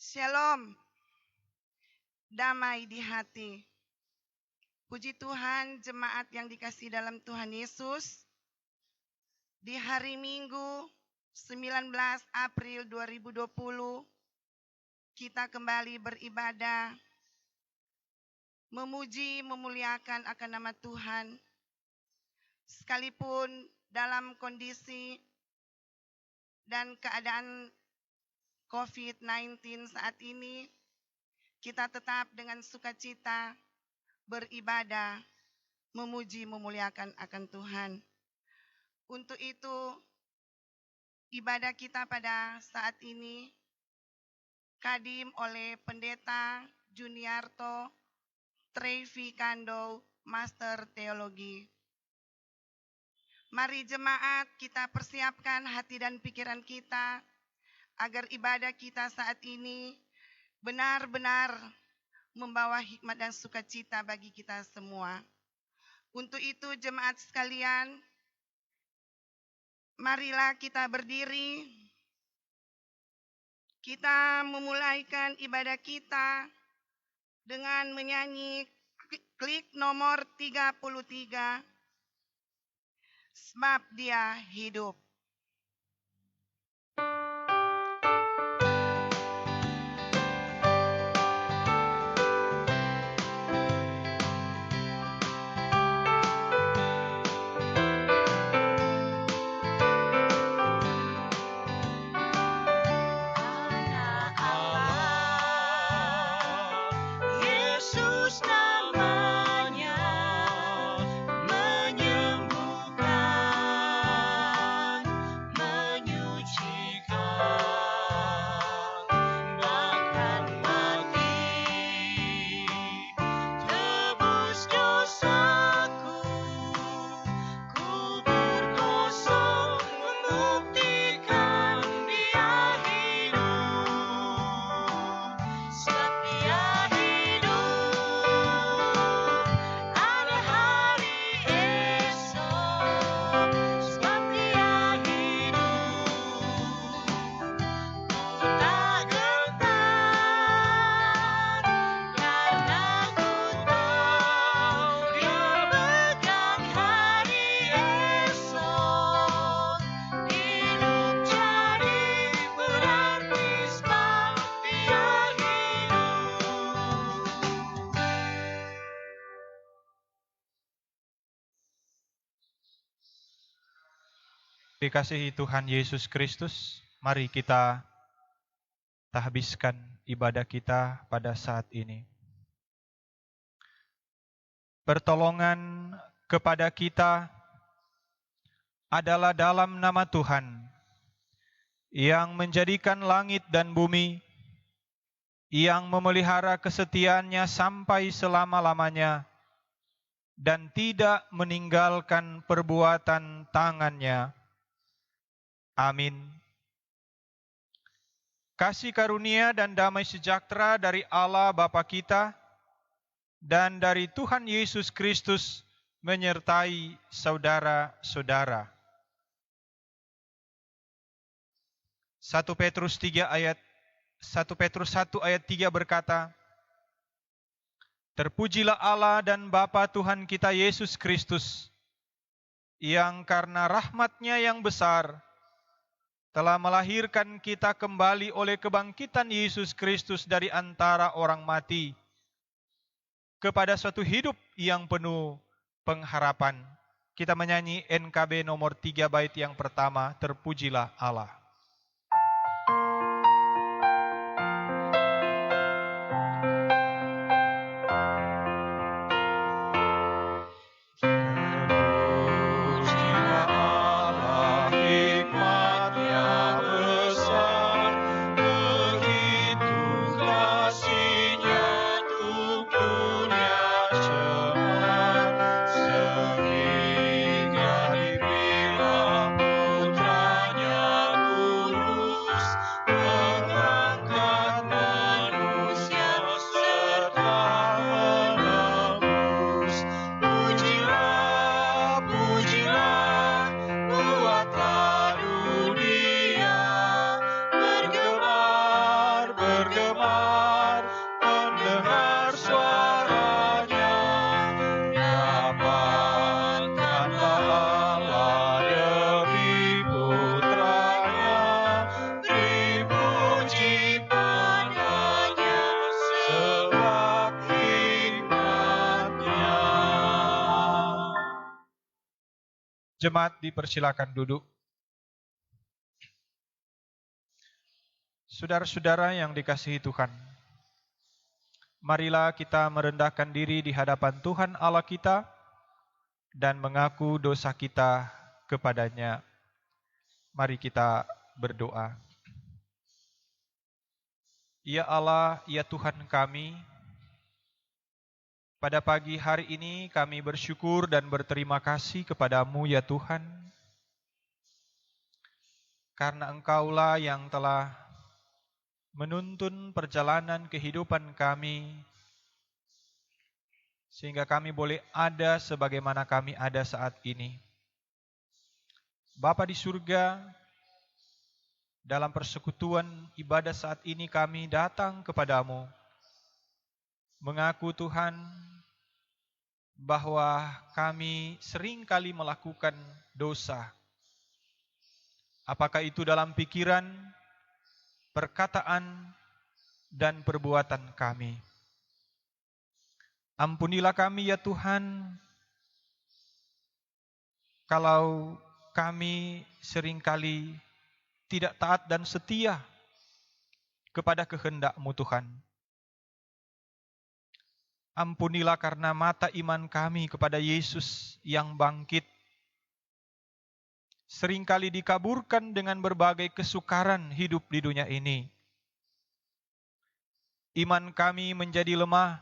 Shalom, damai di hati. Puji Tuhan, jemaat yang dikasihi dalam Tuhan Yesus. Di hari Minggu 19 April 2020, kita kembali beribadah, memuji, memuliakan akan nama Tuhan. Sekalipun dalam kondisi dan keadaan COVID-19 saat ini, kita tetap dengan sukacita beribadah, memuji, memuliakan akan Tuhan. Untuk itu, ibadah kita pada saat ini kadim oleh Pendeta Juniarto Trevi Kando, Master Teologi. Mari jemaat kita persiapkan hati dan pikiran kita agar ibadah kita saat ini benar-benar membawa hikmat dan sukacita bagi kita semua. Untuk itu jemaat sekalian, marilah kita berdiri. Kita memulaikan ibadah kita dengan menyanyi klik nomor 33, sebab Dia hidup. Dikasihi Tuhan Yesus Kristus, mari kita habiskan ibadah kita pada saat ini. Pertolongan kepada kita adalah dalam nama Tuhan yang menjadikan langit dan bumi, yang memelihara kesetiaannya sampai selama-lamanya dan tidak meninggalkan perbuatan tangannya. Amin. Kasih karunia dan damai sejahtera dari Allah Bapa kita dan dari Tuhan Yesus Kristus menyertai saudara-saudara. 1 Petrus 1 ayat 3 berkata, terpujilah Allah dan Bapa Tuhan kita Yesus Kristus, yang karena rahmat-Nya yang besar telah melahirkan kita kembali oleh kebangkitan Yesus Kristus dari antara orang mati kepada suatu hidup yang penuh pengharapan. Kita menyanyi NKB nomor 3 bait yang pertama, terpujilah Allah. Sehingga diberilah putranya bergemar mendengar suaranya. Dapatkanlah Allah demi putranya, beri puji padanya sebab hikmatnya. Jemaat dipersilakan duduk. Saudara-saudara yang dikasihi Tuhan, marilah kita merendahkan diri di hadapan Tuhan Allah kita dan mengaku dosa kita kepadanya. Mari kita berdoa. Ya Allah, ya Tuhan kami, pada pagi hari ini kami bersyukur dan berterima kasih kepadamu ya Tuhan, karena Engkaulah yang telah menuntun perjalanan kehidupan kami, sehingga kami boleh ada sebagaimana kami ada saat ini. Bapa di surga, dalam persekutuan ibadah saat ini kami datang kepadamu, mengaku Tuhan, bahwa kami seringkali melakukan dosa. Apakah itu dalam pikiran, perkataan, dan perbuatan kami. Ampunilah kami ya Tuhan, kalau kami seringkali tidak taat dan setia kepada kehendak-Mu Tuhan. Ampunilah karena mata iman kami kepada Yesus yang bangkit seringkali dikaburkan dengan berbagai kesukaran hidup di dunia ini. Iman kami menjadi lemah,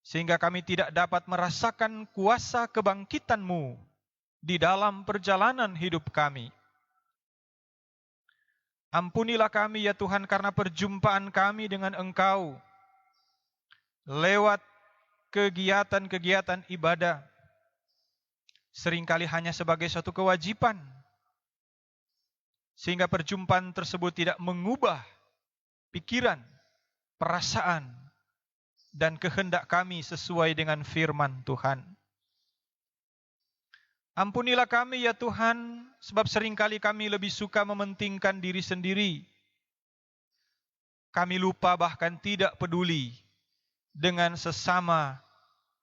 sehingga kami tidak dapat merasakan kuasa kebangkitan-Mu di dalam perjalanan hidup kami. Ampunilah kami ya Tuhan karena perjumpaan kami dengan Engkau lewat kegiatan-kegiatan ibadah seringkali hanya sebagai suatu kewajiban, sehingga perjumpaan tersebut tidak mengubah pikiran, perasaan, dan kehendak kami sesuai dengan firman Tuhan. Ampunilah kami ya Tuhan, sebab seringkali kami lebih suka mementingkan diri sendiri. Kami lupa bahkan tidak peduli dengan sesama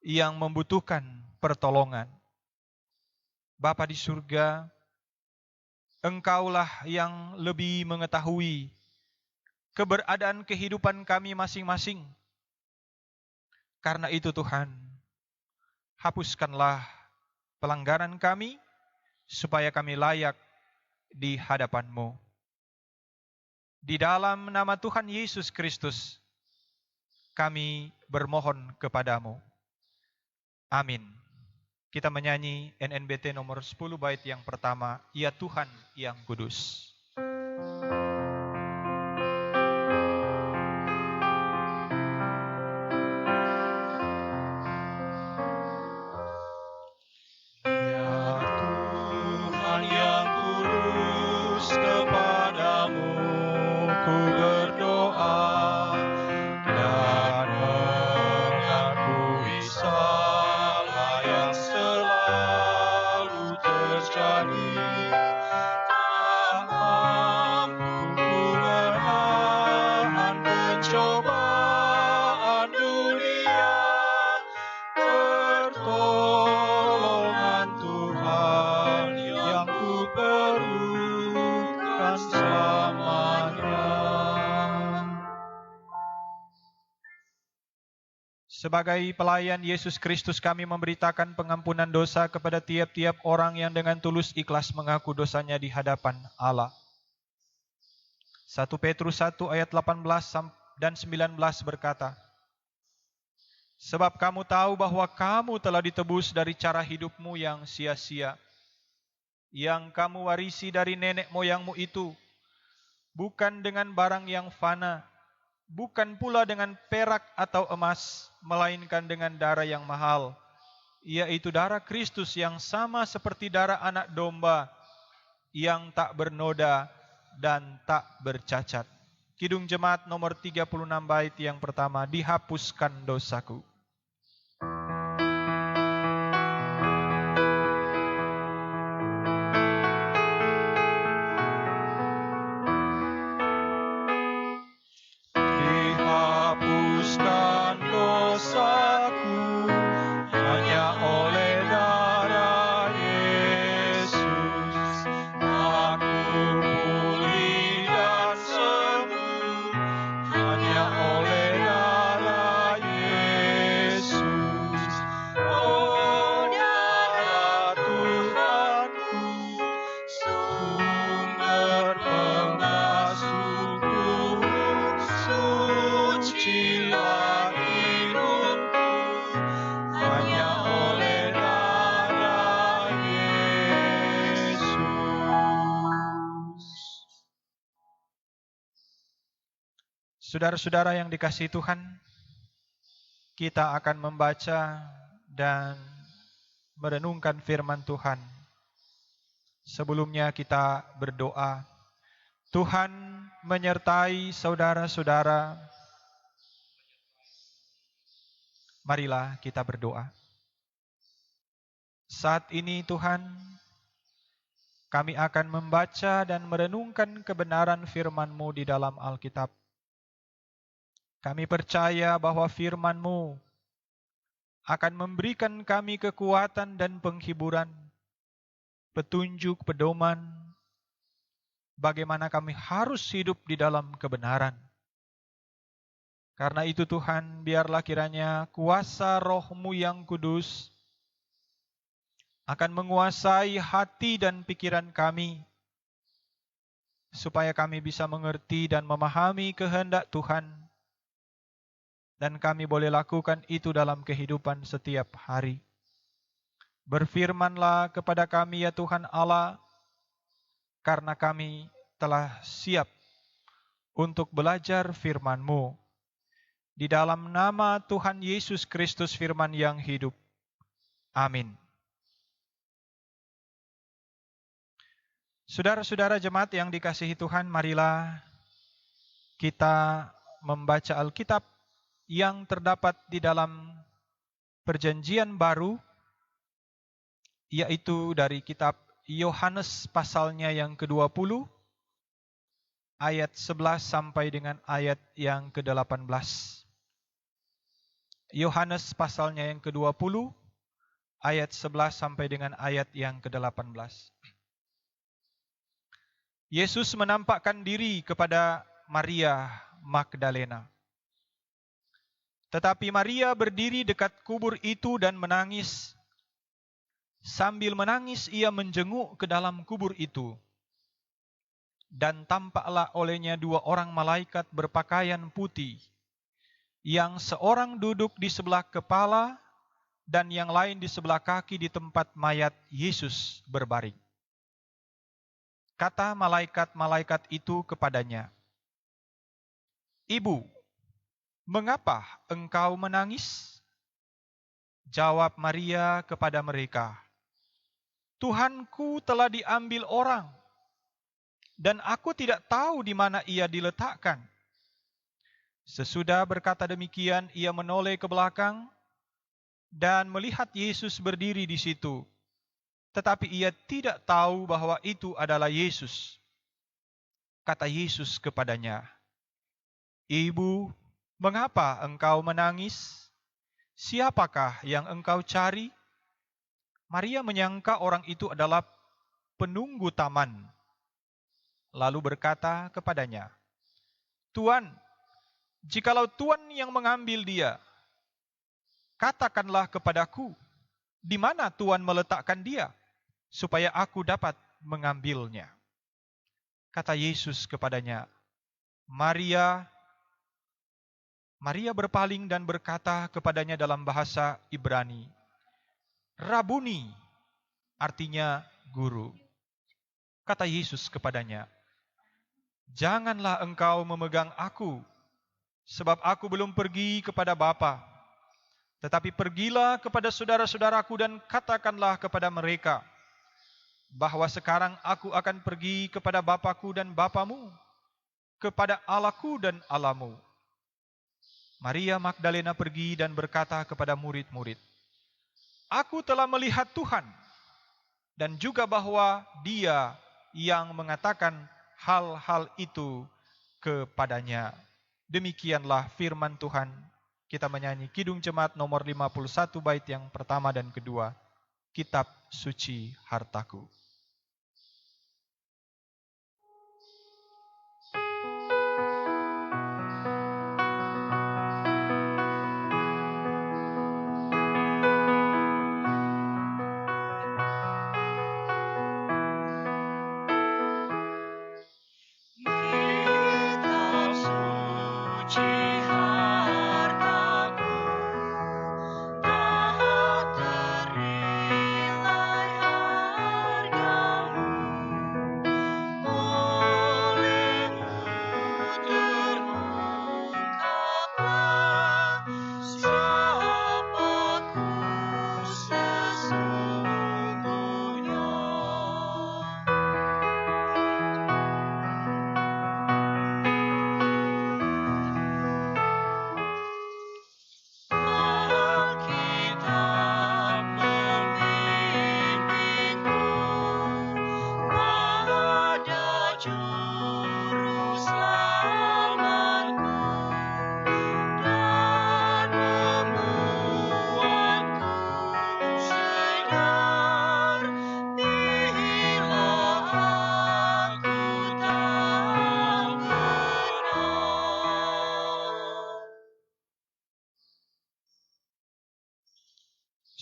yang membutuhkan pertolongan. Bapa di surga, Engkaulah yang lebih mengetahui keberadaan kehidupan kami masing-masing. Karena itu Tuhan, hapuskanlah pelanggaran kami, supaya kami layak di hadapan-Mu. Di dalam nama Tuhan Yesus Kristus, kami bermohon kepadamu. Amin. Kita menyanyi NNBT nomor 10 bait yang pertama, Ya Tuhan yang Kudus. Sebagai pelayan Yesus Kristus, kami memberitakan pengampunan dosa kepada tiap-tiap orang yang dengan tulus ikhlas mengaku dosanya di hadapan Allah. 1 Petrus 1 ayat 18 dan 19 berkata, Sebab kamu tahu bahwa kamu telah ditebus dari cara hidupmu yang sia-sia, yang kamu warisi dari nenek moyangmu itu, bukan dengan barang yang fana, bukan pula dengan perak atau emas, melainkan dengan darah yang mahal, yaitu darah Kristus yang sama seperti darah anak domba, yang tak bernoda dan tak bercacat. Kidung Jemaat nomor 36 bait yang pertama, dihapuskan dosaku. Dihapuskan dosaku hanya oleh darah Yesus. Aku pulih dan sembuh hanya oleh darah Yesus. Oh darah Tuhanku, sumber pengasuhku, sucilah hidupku hanya oleh darah Yesus. Saudara-saudara yang dikasihi Tuhan, kita akan membaca dan merenungkan firman Tuhan. Sebelumnya kita berdoa. Tuhan menyertai saudara-saudara. Marilah kita berdoa. Saat ini Tuhan, kami akan membaca dan merenungkan kebenaran firman-Mu di dalam Alkitab. Kami percaya bahwa firman-Mu akan memberikan kami kekuatan dan penghiburan, petunjuk, pedoman, bagaimana kami harus hidup di dalam kebenaran. Karena itu Tuhan, biarlah kiranya kuasa Roh-Mu yang kudus akan menguasai hati dan pikiran kami, supaya kami bisa mengerti dan memahami kehendak Tuhan, dan kami boleh lakukan itu dalam kehidupan setiap hari. Berfirmanlah kepada kami ya Tuhan Allah, karena kami telah siap untuk belajar firman-Mu. Di dalam nama Tuhan Yesus Kristus firman yang hidup. Amin. Saudara-saudara jemaat yang dikasihi Tuhan, marilah kita membaca Alkitab yang terdapat di dalam Perjanjian Baru, yaitu dari kitab Yohanes pasalnya yang ke-20, ayat 11 sampai dengan ayat yang ke-18. Yohanes pasalnya yang ke-20, ayat 11 sampai dengan ayat yang ke-18. Yesus menampakkan diri kepada Maria Magdalena. Tetapi Maria berdiri dekat kubur itu dan menangis. Sambil menangis ia menjenguk ke dalam kubur itu. Dan tampaklah olehnya 2 orang malaikat berpakaian putih, yang seorang duduk di sebelah kepala dan yang lain di sebelah kaki di tempat mayat Yesus berbaring. Kata malaikat-malaikat itu kepadanya, "Ibu, mengapa engkau menangis?" Jawab Maria kepada mereka, "Tuhanku telah diambil orang, dan aku tidak tahu di mana ia diletakkan." Sesudah berkata demikian, ia menoleh ke belakang dan melihat Yesus berdiri di situ. Tetapi ia tidak tahu bahwa itu adalah Yesus. Kata Yesus kepadanya, "Ibu, mengapa engkau menangis? Siapakah yang engkau cari?" Maria menyangka orang itu adalah penunggu taman. Lalu berkata kepadanya, "Tuan, jikalau Tuan yang mengambil dia, katakanlah kepadaku, di mana Tuan meletakkan dia, supaya aku dapat mengambilnya." Kata Yesus kepadanya, "Maria." Maria berpaling dan berkata kepadanya dalam bahasa Ibrani, "Rabuni," artinya guru. Kata Yesus kepadanya, "Janganlah engkau memegang aku, sebab aku belum pergi kepada Bapa. Tetapi pergilah kepada saudara-saudaraku dan katakanlah kepada mereka, bahwa sekarang aku akan pergi kepada Bapa-Ku dan Bapamu, kepada Allahku dan Allahmu. Maria Magdalena pergi dan berkata kepada murid-murid, "Aku telah melihat Tuhan," dan juga bahwa Dia yang mengatakan hal-hal itu kepadanya. Demikianlah firman Tuhan. Kita menyanyi Kidung Jemaat nomor 51 bait yang pertama dan kedua. Kitab Suci Hartaku.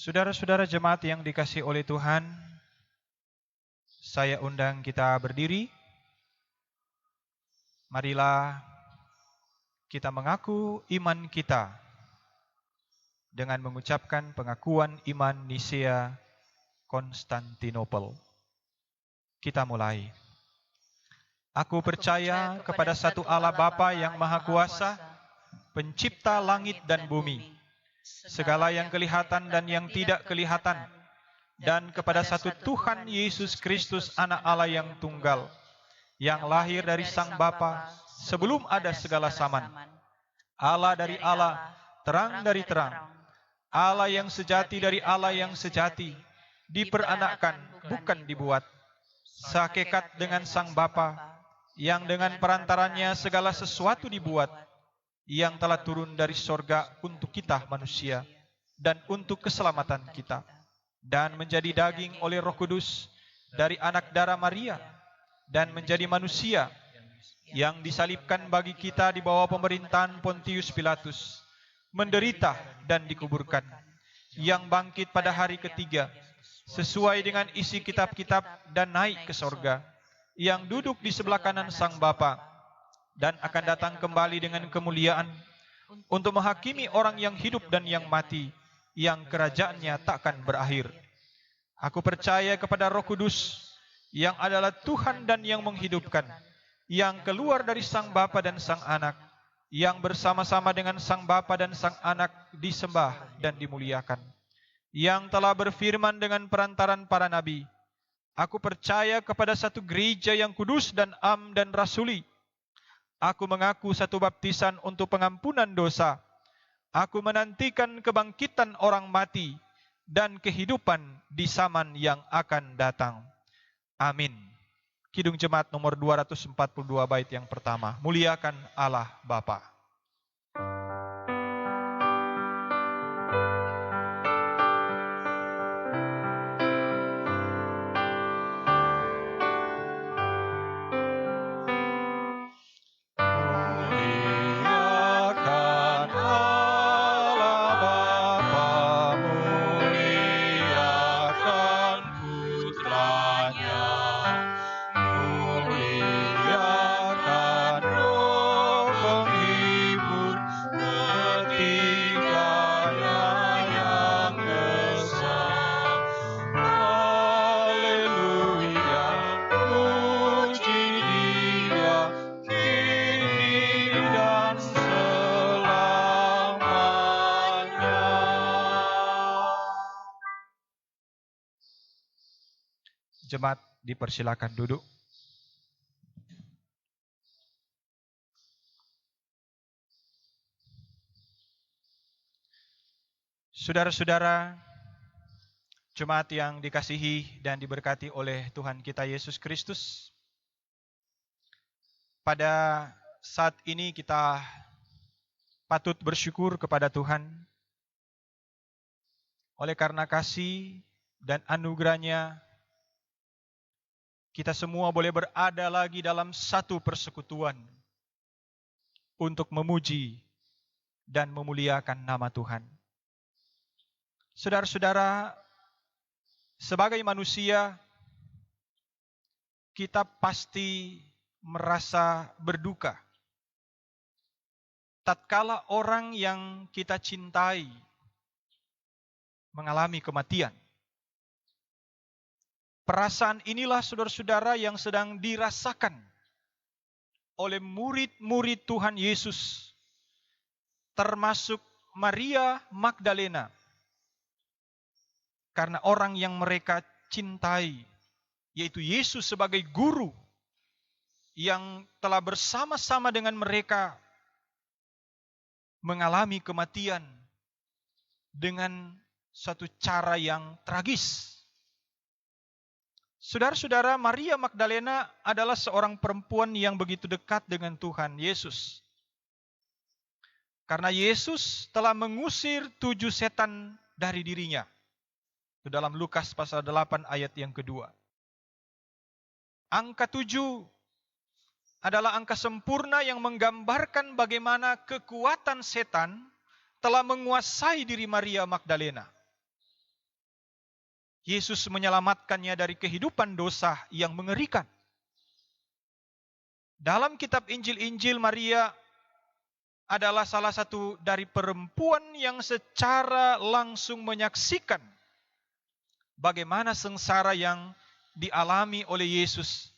Saudara-saudara jemaat yang dikasihi oleh Tuhan, saya undang kita berdiri. Marilah kita mengaku iman kita dengan mengucapkan pengakuan iman Nisea Konstantinopel. Kita mulai. Aku percaya kepada satu Allah Bapa yang Maha Kuasa, pencipta langit dan bumi, segala yang kelihatan dan yang tidak kelihatan, dan kepada satu Tuhan Yesus Kristus Anak Allah yang tunggal, yang lahir dari Sang Bapa sebelum ada segala zaman. Allah dari Allah, terang dari terang, Allah yang sejati dari Allah yang sejati, diperanakkan, bukan dibuat, sehakikat dengan Sang Bapa, yang dengan perantaranya segala sesuatu dibuat, yang telah turun dari sorga untuk kita manusia dan untuk keselamatan kita, dan menjadi daging oleh Roh Kudus dari anak darah Maria, dan menjadi manusia, yang disalibkan bagi kita di bawah pemerintahan Pontius Pilatus, menderita dan dikuburkan, yang bangkit pada hari ketiga, sesuai dengan isi kitab-kitab dan naik ke sorga, yang duduk di sebelah kanan Sang Bapa, dan akan datang kembali dengan kemuliaan untuk menghakimi orang yang hidup dan yang mati, yang kerajaannya takkan berakhir. Aku percaya kepada Roh Kudus, yang adalah Tuhan dan yang menghidupkan, yang keluar dari Sang Bapa dan Sang Anak, yang bersama-sama dengan Sang Bapa dan Sang Anak disembah dan dimuliakan, yang telah berfirman dengan perantaran para nabi. Aku percaya kepada satu gereja yang kudus dan am dan rasuli. Aku mengaku satu baptisan untuk pengampunan dosa. Aku menantikan kebangkitan orang mati dan kehidupan di zaman yang akan datang. Amin. Kidung Jemaat nomor 242 bait yang pertama. Muliakan Allah Bapa. Jemaat dipersilakan duduk. Saudara-saudara, jemaat yang dikasihi dan diberkati oleh Tuhan kita Yesus Kristus, pada saat ini kita patut bersyukur kepada Tuhan oleh karena kasih dan anugerah-Nya. Kita semua boleh berada lagi dalam satu persekutuan untuk memuji dan memuliakan nama Tuhan. Saudara-saudara, sebagai manusia, kita pasti merasa berduka tatkala orang yang kita cintai mengalami kematian. Perasaan inilah saudara-saudara yang sedang dirasakan oleh murid-murid Tuhan Yesus, termasuk Maria Magdalena. Karena orang yang mereka cintai, yaitu Yesus sebagai guru yang telah bersama-sama dengan mereka mengalami kematian dengan satu cara yang tragis. Saudara-saudara, Maria Magdalena adalah seorang perempuan yang begitu dekat dengan Tuhan Yesus. Karena Yesus telah mengusir 7 setan dari dirinya. Itu dalam Lukas pasal 8 ayat yang kedua. Angka 7 adalah angka sempurna yang menggambarkan bagaimana kekuatan setan telah menguasai diri Maria Magdalena. Yesus menyelamatkannya dari kehidupan dosa yang mengerikan. Dalam kitab Injil-Injil, Maria adalah salah satu dari perempuan yang secara langsung menyaksikan bagaimana sengsara yang dialami oleh Yesus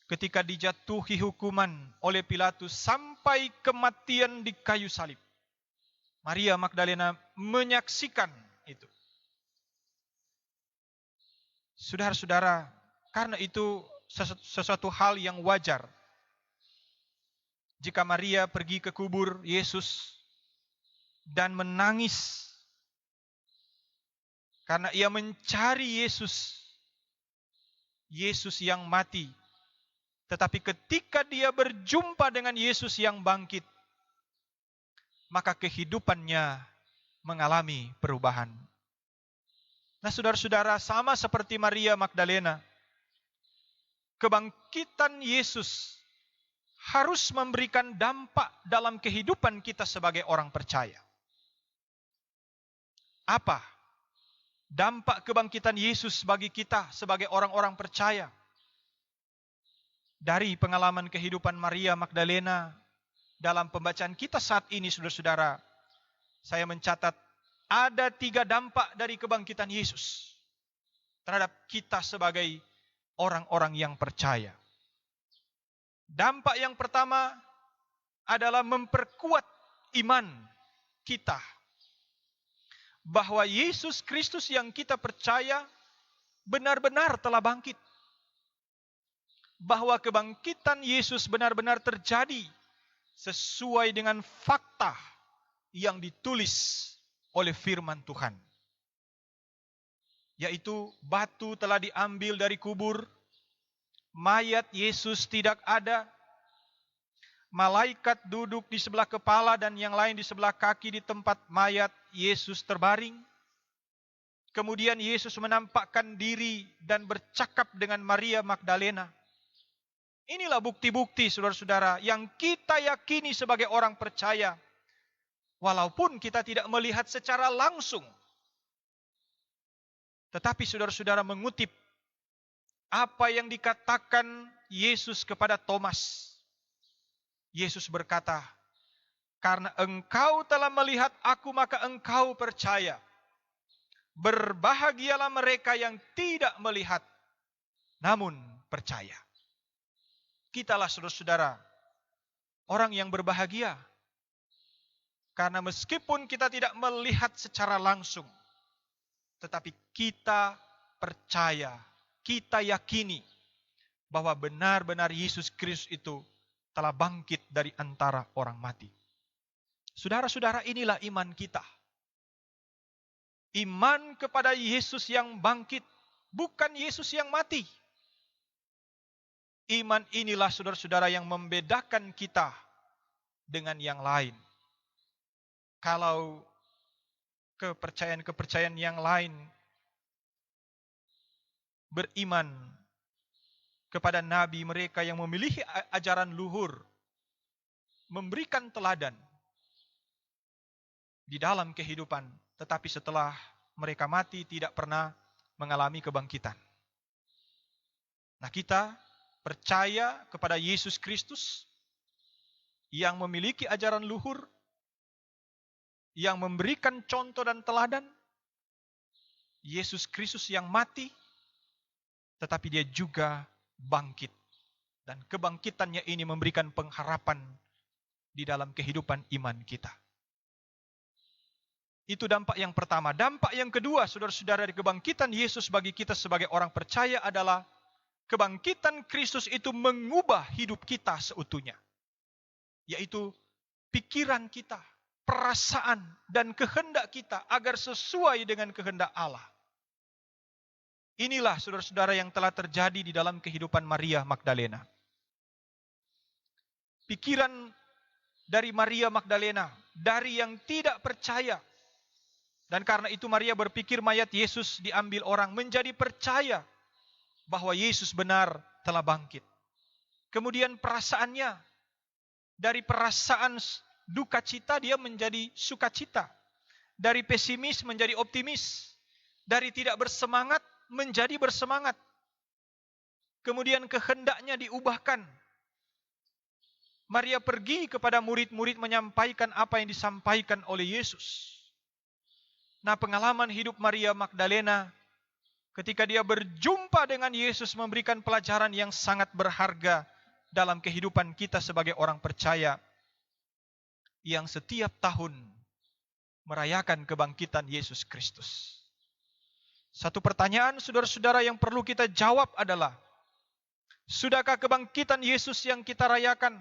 ketika dijatuhi hukuman oleh Pilatus sampai kematian di kayu salib. Maria Magdalena menyaksikan itu. Saudara-saudara, karena itu sesuatu hal yang wajar jika Maria pergi ke kubur Yesus dan menangis karena ia mencari Yesus yang mati. Tetapi ketika dia berjumpa dengan Yesus yang bangkit, maka kehidupannya mengalami perubahan. Nah, saudara-saudara, sama seperti Maria Magdalena, kebangkitan Yesus harus memberikan dampak dalam kehidupan kita sebagai orang percaya. Apa dampak kebangkitan Yesus bagi kita sebagai orang-orang percaya? Dari pengalaman kehidupan Maria Magdalena dalam pembacaan kita saat ini, saudara-saudara, saya mencatat ada 3 dampak dari kebangkitan Yesus terhadap kita sebagai orang-orang yang percaya. Dampak yang pertama adalah memperkuat iman kita bahwa Yesus Kristus yang kita percaya benar-benar telah bangkit. Bahwa kebangkitan Yesus benar-benar terjadi sesuai dengan fakta yang ditulis oleh firman Tuhan. Yaitu batu telah diambil dari kubur, mayat Yesus tidak ada, malaikat duduk di sebelah kepala dan yang lain di sebelah kaki di tempat mayat Yesus terbaring. Kemudian Yesus menampakkan diri dan bercakap dengan Maria Magdalena. Inilah bukti-bukti, saudara-saudara, yang kita yakini sebagai orang percaya. Walaupun kita tidak melihat secara langsung. Tetapi saudara-saudara mengutip apa yang dikatakan Yesus kepada Thomas. Yesus berkata, "Karena engkau telah melihat aku, maka engkau percaya. Berbahagialah mereka yang tidak melihat, namun percaya." Kitalah saudara-saudara, orang yang berbahagia. Karena meskipun kita tidak melihat secara langsung, tetapi kita percaya, kita yakini bahwa benar-benar Yesus Kristus itu telah bangkit dari antara orang mati. Saudara-saudara, inilah iman kita. Iman kepada Yesus yang bangkit, bukan Yesus yang mati. Iman inilah saudara-saudara yang membedakan kita dengan yang lain. Kalau kepercayaan-kepercayaan yang lain beriman kepada nabi mereka yang memiliki ajaran luhur, memberikan teladan di dalam kehidupan, tetapi setelah mereka mati tidak pernah mengalami kebangkitan. Nah, kita percaya kepada Yesus Kristus yang memiliki ajaran luhur, yang memberikan contoh dan teladan. Yesus Kristus yang mati, tetapi dia juga bangkit. Dan kebangkitannya ini memberikan pengharapan di dalam kehidupan iman kita. Itu dampak yang pertama. Dampak yang kedua, saudara-saudara, dari kebangkitan Yesus bagi kita sebagai orang percaya adalah kebangkitan Kristus itu mengubah hidup kita seutuhnya. Yaitu pikiran kita, perasaan, dan kehendak kita agar sesuai dengan kehendak Allah. Inilah saudara-saudara yang telah terjadi di dalam kehidupan Maria Magdalena. Pikiran dari Maria Magdalena, dari yang tidak percaya. Dan karena itu Maria berpikir mayat Yesus diambil orang, menjadi percaya bahwa Yesus benar telah bangkit. Kemudian perasaannya, dari perasaan duka cita dia menjadi sukacita. Dari pesimis menjadi optimis. Dari tidak bersemangat menjadi bersemangat. Kemudian kehendaknya diubahkan. Maria pergi kepada murid-murid menyampaikan apa yang disampaikan oleh Yesus. Nah, pengalaman hidup Maria Magdalena ketika dia berjumpa dengan Yesus memberikan pelajaran yang sangat berharga dalam kehidupan kita sebagai orang percaya yang setiap tahun merayakan kebangkitan Yesus Kristus. Satu pertanyaan saudara-saudara yang perlu kita jawab adalah, sudahkah kebangkitan Yesus yang kita rayakan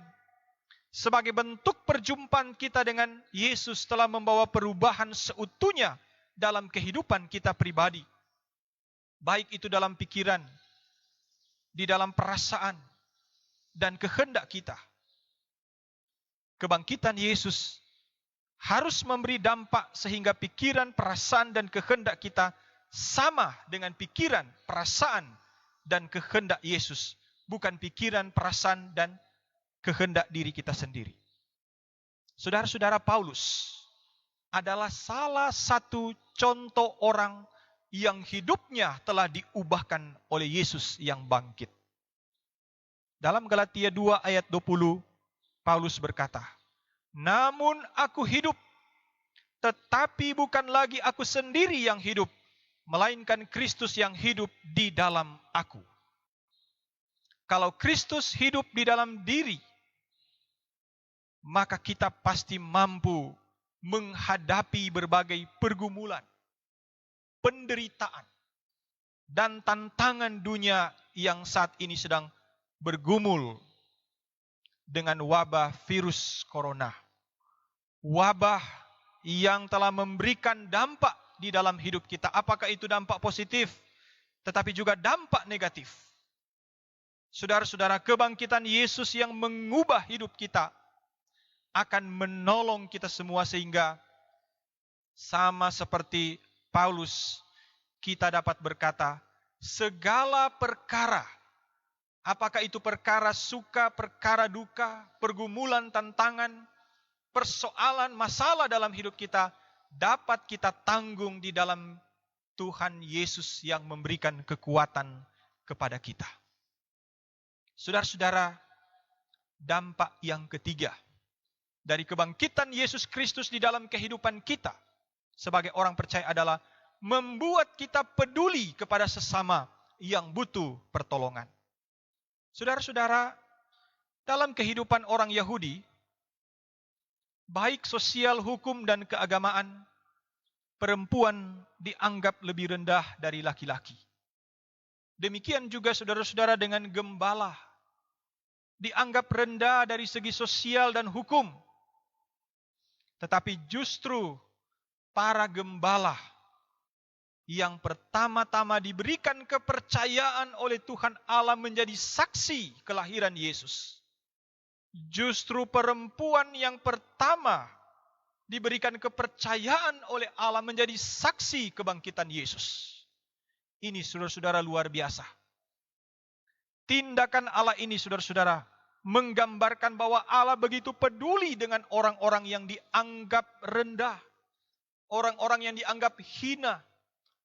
sebagai bentuk perjumpaan kita dengan Yesus telah membawa perubahan seutuhnya dalam kehidupan kita pribadi? Baik itu dalam pikiran, di dalam perasaan, dan kehendak kita. Kebangkitan Yesus harus memberi dampak sehingga pikiran, perasaan, dan kehendak kita sama dengan pikiran, perasaan, dan kehendak Yesus. Bukan pikiran, perasaan, dan kehendak diri kita sendiri. Saudara-saudara, Paulus adalah salah satu contoh orang yang hidupnya telah diubahkan oleh Yesus yang bangkit. Dalam Galatia 2 ayat 20, Paulus berkata, "Namun aku hidup, tetapi bukan lagi aku sendiri yang hidup, melainkan Kristus yang hidup di dalam aku." Kalau Kristus hidup di dalam diri, maka kita pasti mampu menghadapi berbagai pergumulan, penderitaan, dan tantangan dunia yang saat ini sedang bergumul dengan wabah virus corona. Wabah yang telah memberikan dampak di dalam hidup kita. Apakah itu dampak positif, tetapi juga dampak negatif. Saudara-saudara, kebangkitan Yesus yang mengubah hidup kita akan menolong kita semua sehingga sama seperti Paulus, kita dapat berkata, segala perkara, apakah itu perkara suka, perkara duka, pergumulan, tantangan, persoalan, masalah dalam hidup kita, dapat kita tanggung di dalam Tuhan Yesus yang memberikan kekuatan kepada kita. Saudara-saudara, dampak yang ketiga dari kebangkitan Yesus Kristus di dalam kehidupan kita sebagai orang percaya adalah membuat kita peduli kepada sesama yang butuh pertolongan. Saudara-saudara, dalam kehidupan orang Yahudi, baik sosial, hukum, dan keagamaan, perempuan dianggap lebih rendah dari laki-laki. Demikian juga saudara-saudara dengan gembala, dianggap rendah dari segi sosial dan hukum. Tetapi justru para gembala yang pertama-tama diberikan kepercayaan oleh Tuhan Allah menjadi saksi kelahiran Yesus. Justru perempuan yang pertama diberikan kepercayaan oleh Allah menjadi saksi kebangkitan Yesus. Ini saudara-saudara luar biasa. Tindakan Allah ini saudara-saudara menggambarkan bahwa Allah begitu peduli dengan orang-orang yang dianggap rendah, orang-orang yang dianggap hina,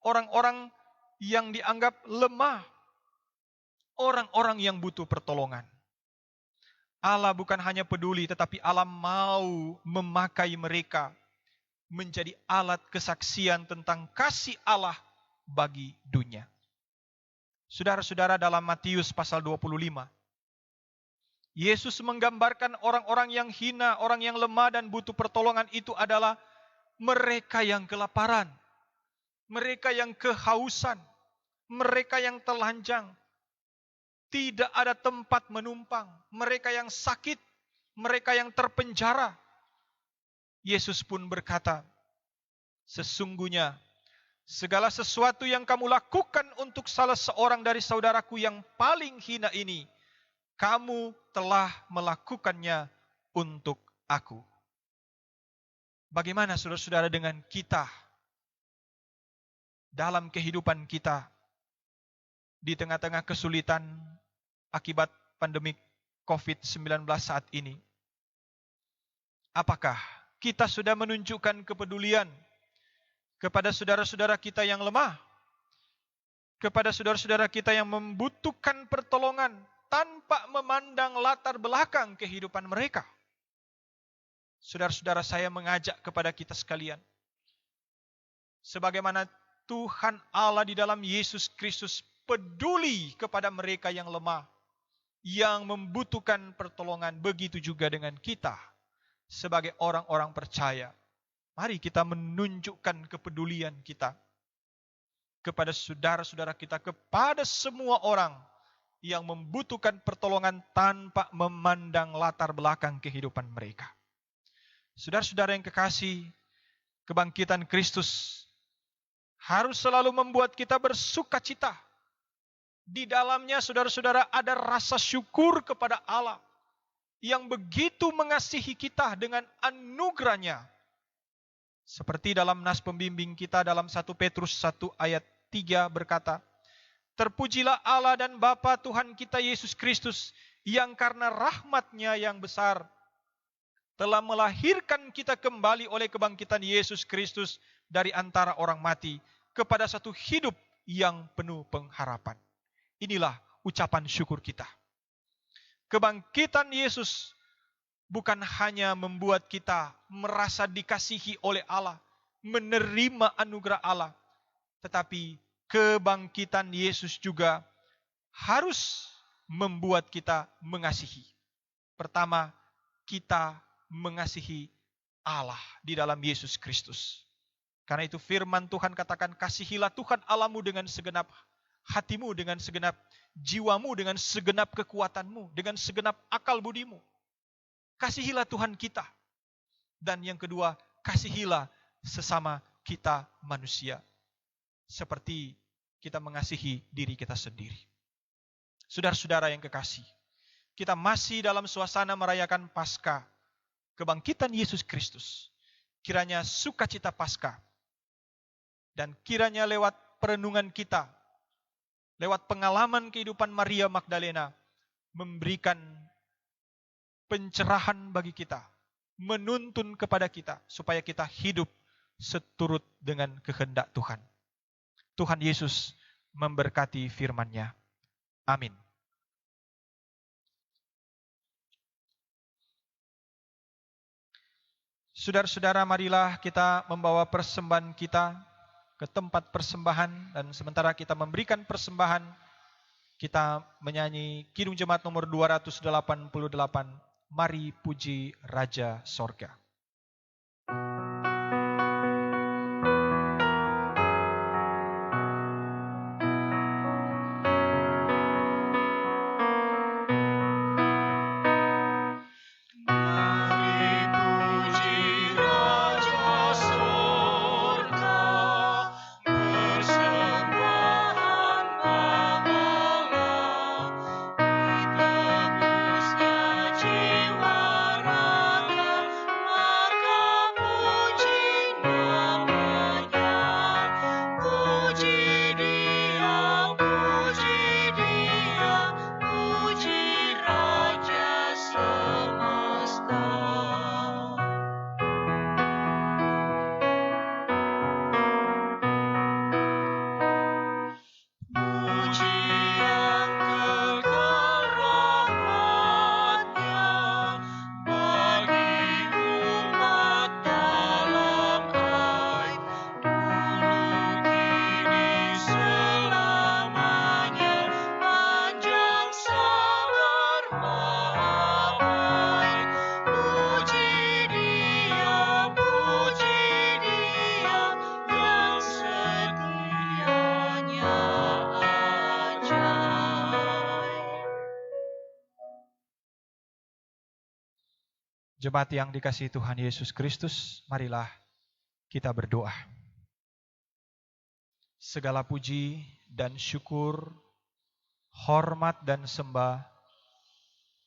orang-orang yang dianggap lemah, orang-orang yang butuh pertolongan. Allah bukan hanya peduli, tetapi Allah mau memakai mereka menjadi alat kesaksian tentang kasih Allah bagi dunia. Saudara-saudara, dalam Matius pasal 25, Yesus menggambarkan orang-orang yang hina, orang yang lemah dan butuh pertolongan itu adalah mereka yang kelaparan, mereka yang kehausan, mereka yang telanjang, tidak ada tempat menumpang, mereka yang sakit, mereka yang terpenjara. Yesus pun berkata, sesungguhnya segala sesuatu yang kamu lakukan untuk salah seorang dari saudaraku yang paling hina ini, kamu telah melakukannya untuk aku. Bagaimana saudara-saudara dengan kita dalam kehidupan kita di tengah-tengah kesulitan akibat pandemi COVID-19 saat ini? Apakah kita sudah menunjukkan kepedulian kepada saudara-saudara kita yang lemah, kepada saudara-saudara kita yang membutuhkan pertolongan tanpa memandang latar belakang kehidupan mereka? Saudara-saudara, saya mengajak kepada kita sekalian, sebagaimana Tuhan Allah di dalam Yesus Kristus peduli kepada mereka yang lemah, yang membutuhkan pertolongan, begitu juga dengan kita sebagai orang-orang percaya. Mari kita menunjukkan kepedulian kita kepada saudara-saudara kita, kepada semua orang yang membutuhkan pertolongan tanpa memandang latar belakang kehidupan mereka. Saudara-saudara yang kekasih, kebangkitan Kristus harus selalu membuat kita bersuka cita. Di dalamnya, saudara-saudara, ada rasa syukur kepada Allah yang begitu mengasihi kita dengan anugerahnya. Seperti dalam nas pembimbing kita dalam 1 Petrus 1 ayat 3 berkata, terpujilah Allah dan Bapa Tuhan kita Yesus Kristus, yang karena rahmat-Nya yang besar telah melahirkan kita kembali oleh kebangkitan Yesus Kristus dari antara orang mati kepada satu hidup yang penuh pengharapan. Inilah ucapan syukur kita. Kebangkitan Yesus bukan hanya membuat kita merasa dikasihi oleh Allah, menerima anugerah Allah, tetapi kebangkitan Yesus juga harus membuat kita mengasihi. Pertama, kita mengasihi Allah di dalam Yesus Kristus. Karena itu firman Tuhan katakan, kasihilah Tuhan Allahmu dengan segenap hatimu, dengan segenap jiwamu, dengan segenap kekuatanmu, dengan segenap akal budimu. Kasihilah Tuhan kita. Dan yang kedua, kasihilah sesama kita manusia, seperti kita mengasihi diri kita sendiri. Saudara-saudara yang kekasih, kita masih dalam suasana merayakan Paskah, kebangkitan Yesus Kristus. Kiranya sukacita Paskah, dan kiranya lewat perenungan kita, lewat pengalaman kehidupan Maria Magdalena, memberikan pencerahan bagi kita, menuntun kepada kita, supaya kita hidup seturut dengan kehendak Tuhan. Tuhan Yesus memberkati firman-Nya. Amin. Saudara-saudara, marilah kita membawa persembahan kita ke tempat persembahan, dan sementara kita memberikan persembahan, kita menyanyi Kidung Jemaat nomor 288, Mari Puji Raja Sorga. Raja sorga, Jemaat yang dikasihi Tuhan Yesus Kristus, marilah kita berdoa. Segala puji dan syukur, hormat dan sembah,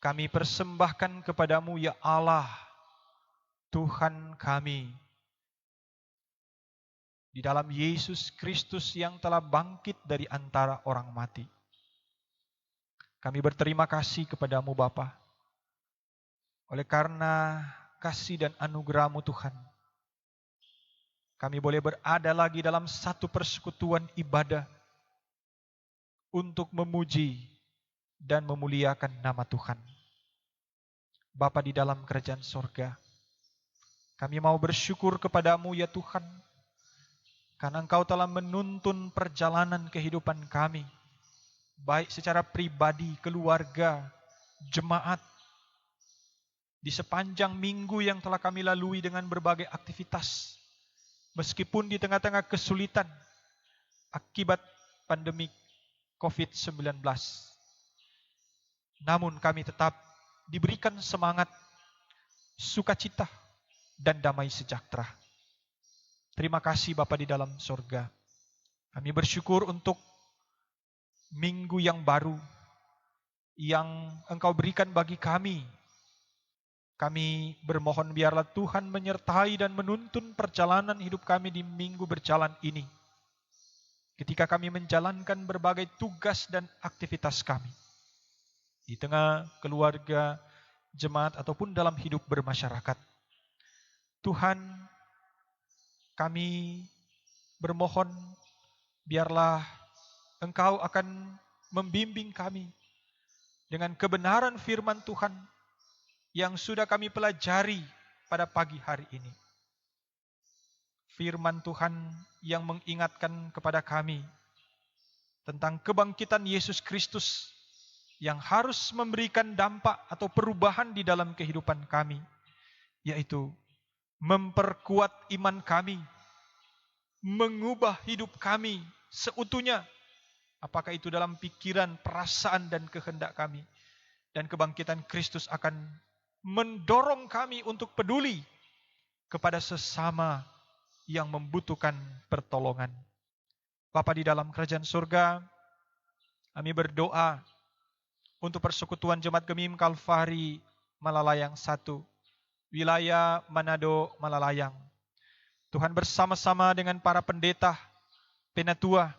kami persembahkan kepadamu ya Allah, Tuhan kami, di dalam Yesus Kristus yang telah bangkit dari antara orang mati. Kami berterima kasih kepadamu Bapa, oleh karena kasih dan anugerah-Mu Tuhan, kami boleh berada lagi dalam satu persekutuan ibadah untuk memuji dan memuliakan nama Tuhan. Bapa di dalam kerajaan sorga, kami mau bersyukur kepadamu ya Tuhan, karena Engkau telah menuntun perjalanan kehidupan kami, baik secara pribadi, keluarga, jemaat, di sepanjang minggu yang telah kami lalui dengan berbagai aktivitas, meskipun di tengah-tengah kesulitan akibat pandemi COVID-19. Namun kami tetap diberikan semangat, sukacita, dan damai sejahtera. Terima kasih Bapa di dalam sorga. Kami bersyukur untuk minggu yang baru yang Engkau berikan bagi kami. Kami bermohon biarlah Tuhan menyertai dan menuntun perjalanan hidup kami di minggu berjalan ini. Ketika kami menjalankan berbagai tugas dan aktivitas kami. Di tengah keluarga, jemaat, ataupun dalam hidup bermasyarakat. Tuhan, kami bermohon biarlah Engkau akan membimbing kami dengan kebenaran firman Tuhan yang sudah kami pelajari pada pagi hari ini. Firman Tuhan yang mengingatkan kepada kami tentang kebangkitan Yesus Kristus yang harus memberikan dampak atau perubahan di dalam kehidupan kami, yaitu memperkuat iman kami, mengubah hidup kami seutuhnya, apakah itu dalam pikiran, perasaan, dan kehendak kami. Dan kebangkitan Kristus akan mendorong kami untuk peduli kepada sesama yang membutuhkan pertolongan. Bapa di dalam kerajaan surga, kami berdoa untuk persekutuan Jemaat Gemim Kalvari Malalayang 1, wilayah Manado Malalayang. Tuhan bersama-sama dengan para pendeta, penatua,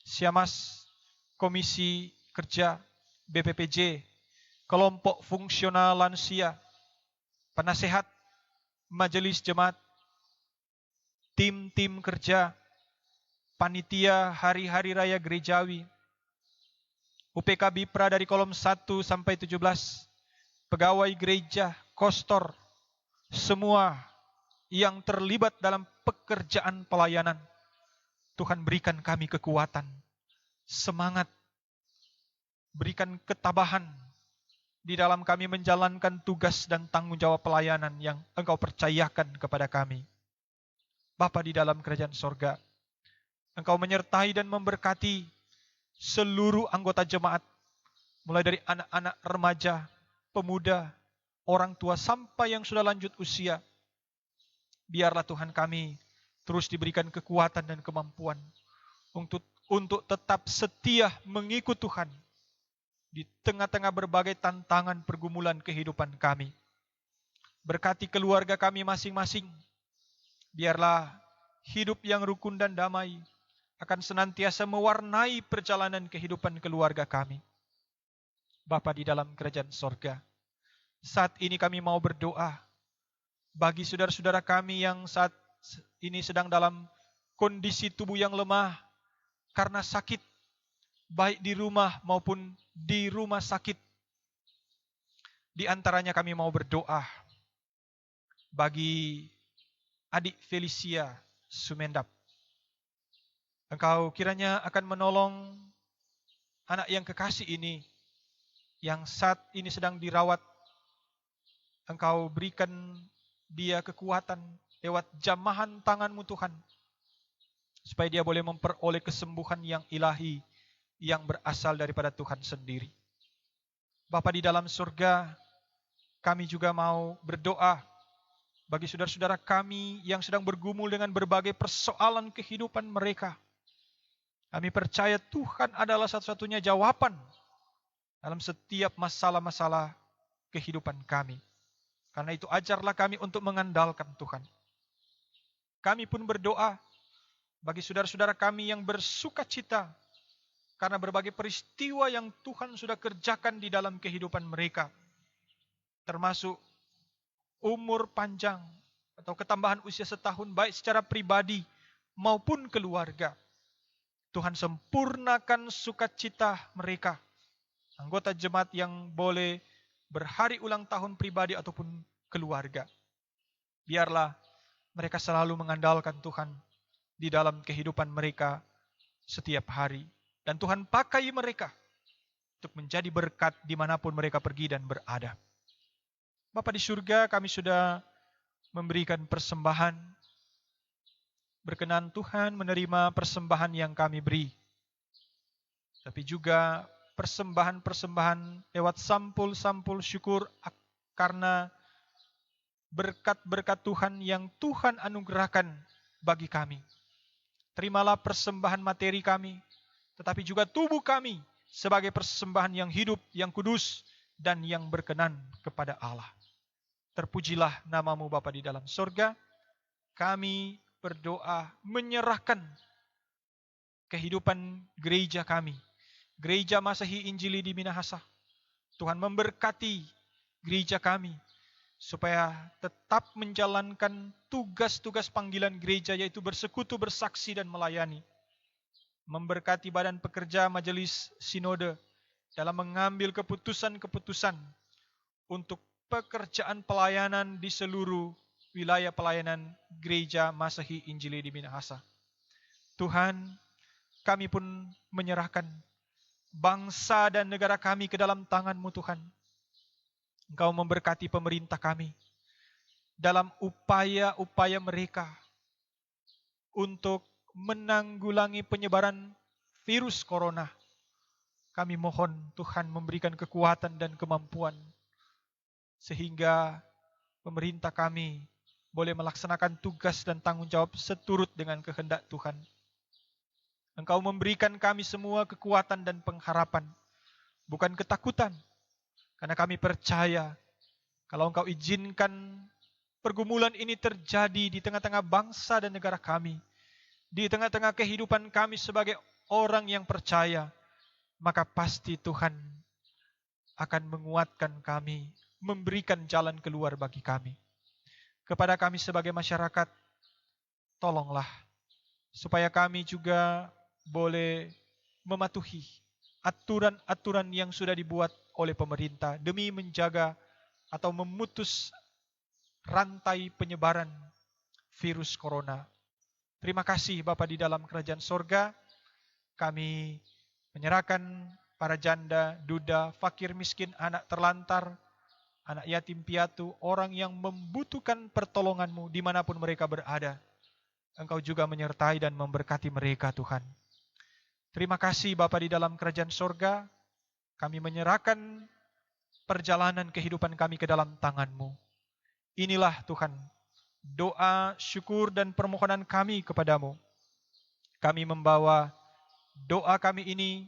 Siamas, Komisi Kerja, BPPJ, kelompok fungsional lansia, penasehat, majelis jemaat, tim-tim kerja, panitia hari-hari raya gerejawi, UPK Bipra dari kolom 1 sampai 17, pegawai gereja, kostor, semua yang terlibat dalam pekerjaan pelayanan. Tuhan berikan kami kekuatan, semangat, berikan ketabahan di dalam kami menjalankan tugas dan tanggung jawab pelayanan yang Engkau percayakan kepada kami. Bapa di dalam kerajaan sorga, Engkau menyertai dan memberkati seluruh anggota jemaat, mulai dari anak-anak, remaja, pemuda, orang tua, sampai yang sudah lanjut usia. Biarlah Tuhan kami terus diberikan kekuatan dan kemampuan untuk tetap setia mengikut Tuhan di tengah-tengah berbagai tantangan pergumulan kehidupan kami. Berkati keluarga kami masing-masing. Biarlah hidup yang rukun dan damai akan senantiasa mewarnai perjalanan kehidupan keluarga kami. Bapa di dalam kerajaan sorga, saat ini kami mau berdoa bagi saudara-saudara kami yang saat ini sedang dalam kondisi tubuh yang lemah karena sakit, baik di rumah maupun di rumah sakit. Di antaranya kami mau berdoa bagi adik Felicia Sumendap. Engkau kiranya akan menolong anak yang kekasih ini yang saat ini sedang dirawat. Engkau berikan dia kekuatan lewat jamahan tangan-Mu Tuhan, supaya dia boleh memperoleh kesembuhan yang ilahi yang berasal daripada Tuhan sendiri. Bapa di dalam surga, Kami juga mau berdoa bagi saudara-saudara kami yang sedang bergumul dengan berbagai persoalan kehidupan mereka. Kami percaya Tuhan adalah satu-satunya jawaban dalam setiap masalah-masalah kehidupan kami. Karena itu ajarlah kami untuk mengandalkan Tuhan. Kami pun berdoa bagi saudara-saudara kami yang bersuka cita karena berbagai peristiwa yang Tuhan sudah kerjakan di dalam kehidupan mereka. Termasuk umur panjang atau ketambahan usia setahun baik secara pribadi maupun keluarga. Tuhan sempurnakan sukacita mereka. Anggota jemaat yang boleh berhari ulang tahun pribadi ataupun keluarga. Biarlah mereka selalu mengandalkan Tuhan di dalam kehidupan mereka setiap hari. Dan Tuhan pakai mereka untuk menjadi berkat dimanapun mereka pergi dan berada. Bapa di surga, kami sudah memberikan persembahan. Berkenan Tuhan menerima persembahan yang kami beri. Tapi juga persembahan-persembahan lewat sampul-sampul syukur karena berkat-berkat Tuhan yang Tuhan anugerahkan bagi kami. Terimalah persembahan materi kami, tetapi juga tubuh kami sebagai persembahan yang hidup, yang kudus, dan yang berkenan kepada Allah. Terpujilah namamu Bapa di dalam sorga. Kami berdoa menyerahkan kehidupan gereja kami. Gereja Masehi Injili di Minahasa. Tuhan memberkati gereja kami supaya tetap menjalankan tugas-tugas panggilan gereja, yaitu bersekutu, bersaksi, dan melayani. Memberkati badan pekerja majelis sinode dalam mengambil keputusan-keputusan untuk pekerjaan pelayanan di seluruh wilayah pelayanan Gereja Masehi Injili di Minahasa. Tuhan, kami pun menyerahkan bangsa dan negara kami ke dalam tangan-Mu Tuhan. Engkau memberkati pemerintah kami dalam upaya-upaya mereka untuk menanggulangi penyebaran virus corona. Kami mohon Tuhan memberikan kekuatan dan kemampuan sehingga pemerintah kami boleh melaksanakan tugas dan tanggung jawab seturut dengan kehendak Tuhan. Engkau memberikan kami semua kekuatan dan pengharapan, bukan ketakutan. Karena kami percaya, kalau Engkau izinkan pergumulan ini terjadi di tengah-tengah bangsa dan negara kami, di tengah-tengah kehidupan kami sebagai orang yang percaya, maka pasti Tuhan akan menguatkan kami, memberikan jalan keluar bagi kami. Kepada kami sebagai masyarakat, tolonglah supaya kami juga boleh mematuhi aturan-aturan yang sudah dibuat oleh pemerintah demi menjaga atau memutus rantai penyebaran virus corona. Terima kasih Bapa di dalam kerajaan sorga. Kami menyerahkan para janda, duda, fakir miskin, anak terlantar, anak yatim piatu, orang yang membutuhkan pertolongan-Mu dimanapun mereka berada. Engkau juga menyertai dan memberkati mereka Tuhan. Terima kasih Bapa di dalam kerajaan sorga. Kami menyerahkan perjalanan kehidupan kami ke dalam tangan-Mu. Inilah Tuhan, doa, syukur, dan permohonan kami kepadamu. Kami membawa doa kami ini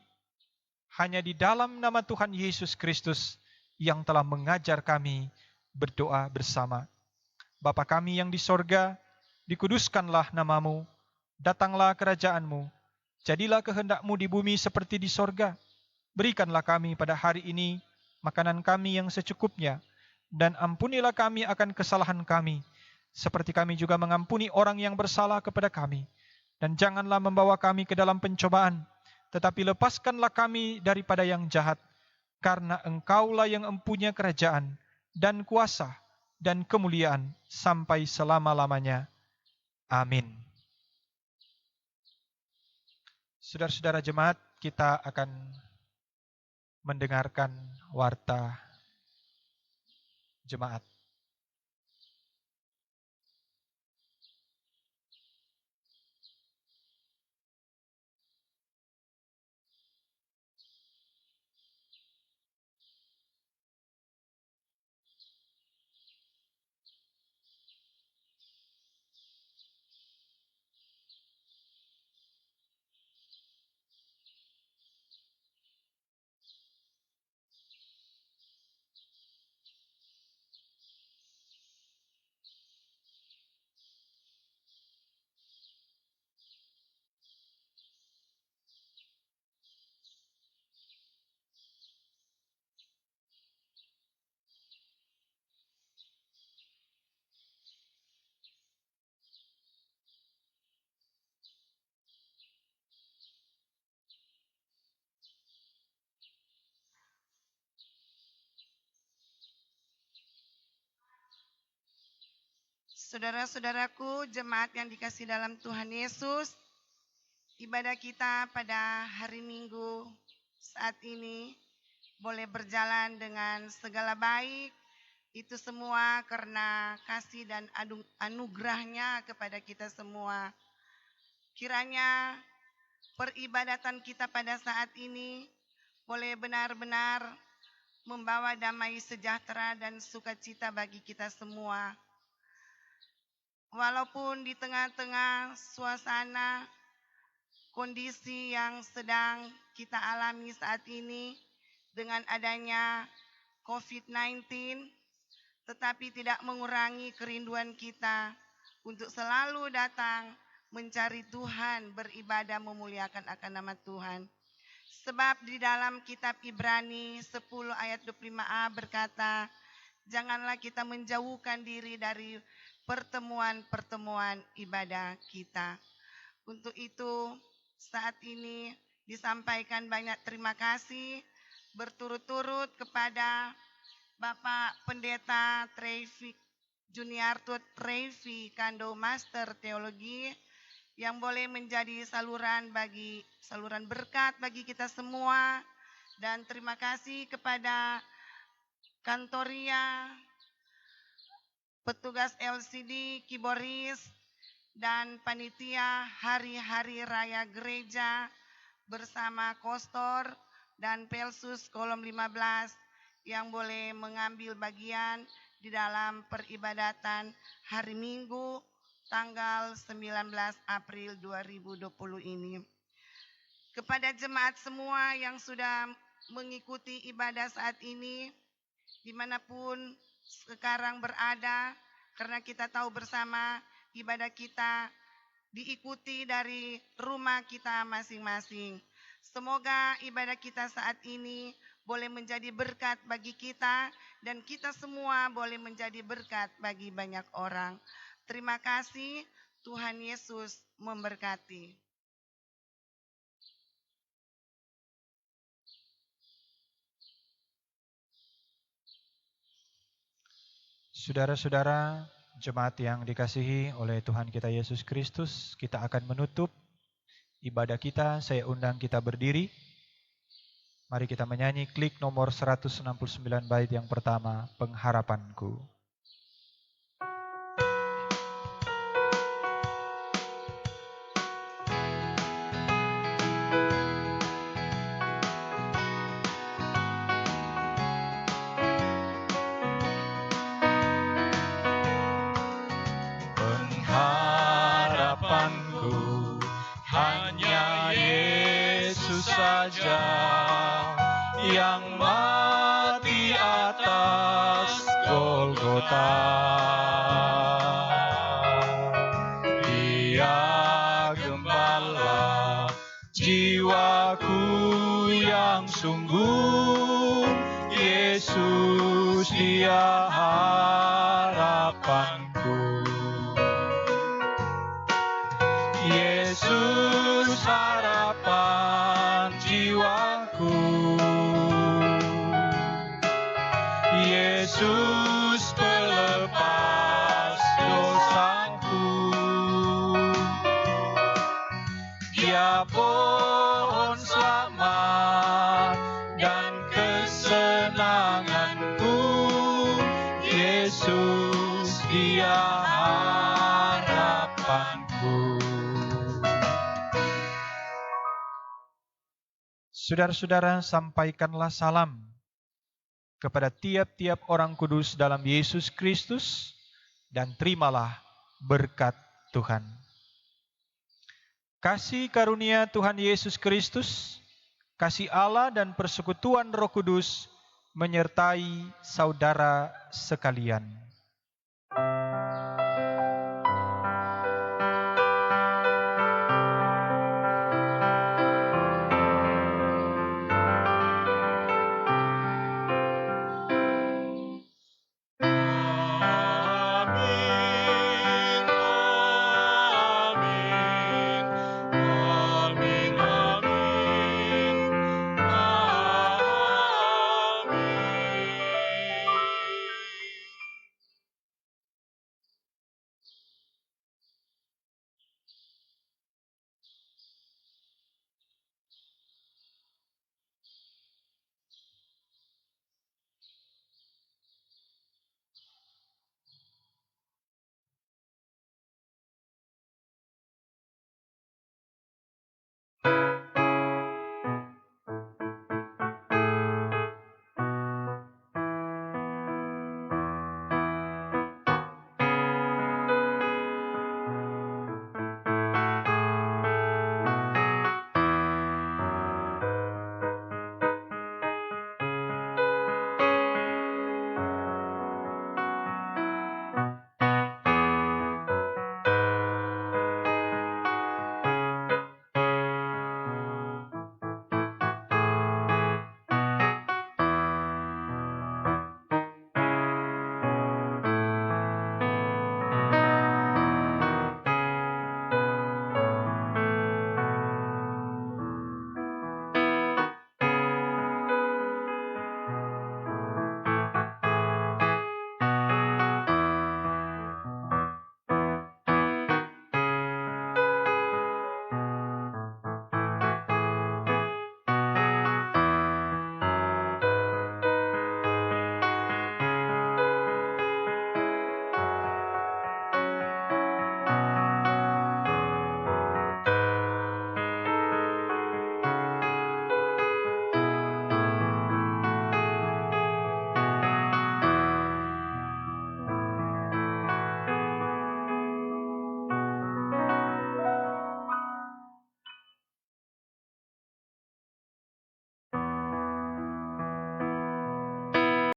hanya di dalam nama Tuhan Yesus Kristus yang telah mengajar kami berdoa bersama. Bapa kami yang di sorga, dikuduskanlah namamu, datanglah kerajaan-Mu, jadilah kehendak-Mu di bumi seperti di sorga. Berikanlah kami pada hari ini makanan kami yang secukupnya, dan ampunilah kami akan kesalahan kami, seperti kami juga mengampuni orang yang bersalah kepada kami. Dan janganlah membawa kami ke dalam pencobaan, tetapi lepaskanlah kami daripada yang jahat, karena Engkaulah yang mempunyai kerajaan, dan kuasa, dan kemuliaan, sampai selama-lamanya. Amin. Saudara-saudara jemaat, kita akan mendengarkan warta jemaat. Saudara-saudaraku, jemaat yang dikasihi dalam Tuhan Yesus, ibadah kita pada hari Minggu saat ini boleh berjalan dengan segala baik. Itu semua karena kasih dan anugerahnya kepada kita semua. Kiranya peribadatan kita pada saat ini boleh benar-benar membawa damai sejahtera dan sukacita bagi kita semua. Walaupun di tengah-tengah suasana kondisi yang sedang kita alami saat ini dengan adanya COVID-19, tetapi tidak mengurangi kerinduan kita untuk selalu datang mencari Tuhan, beribadah, memuliakan akan nama Tuhan. Sebab di dalam kitab Ibrani 10 ayat 25a berkata, janganlah kita menjauhkan diri dari pertemuan-pertemuan ibadah kita. Untuk itu saat ini disampaikan banyak terima kasih berturut-turut kepada Bapak Pendeta Trevi Juniarto Trevi Kando Master Teologi yang boleh menjadi saluran berkat bagi kita semua, dan terima kasih kepada Kantoria, petugas LCD, Kiboris, dan panitia hari-hari raya gereja bersama Kostor dan Pelsus Kolom 15 yang boleh mengambil bagian di dalam peribadatan hari Minggu tanggal 19 April 2020 ini. Kepada jemaat semua yang sudah mengikuti ibadah saat ini, dimanapun sekarang berada, karena kita tahu bersama ibadah kita diikuti dari rumah kita masing-masing. Semoga ibadah kita saat ini boleh menjadi berkat bagi kita dan kita semua boleh menjadi berkat bagi banyak orang. Terima kasih, Tuhan Yesus memberkati. Saudara-saudara, jemaat yang dikasihi oleh Tuhan kita Yesus Kristus, kita akan menutup ibadah kita. Saya undang kita berdiri. Mari kita menyanyi klik nomor 169 bait yang pertama, Pengharapanku. Yang mati atas Golgota, Dia gembala jiwaku yang sungguh. Yesus Dia harapanku. Yesus harapan jiwaku. Yesus pelepas dosaku. Dia pohon selamat dan kesenanganku. Yesus Dia harapanku. Saudara-saudara, sampaikanlah salam kepada tiap-tiap orang kudus dalam Yesus Kristus dan terimalah berkat Tuhan. Kasih karunia Tuhan Yesus Kristus, kasih Allah dan persekutuan Roh Kudus menyertai saudara sekalian.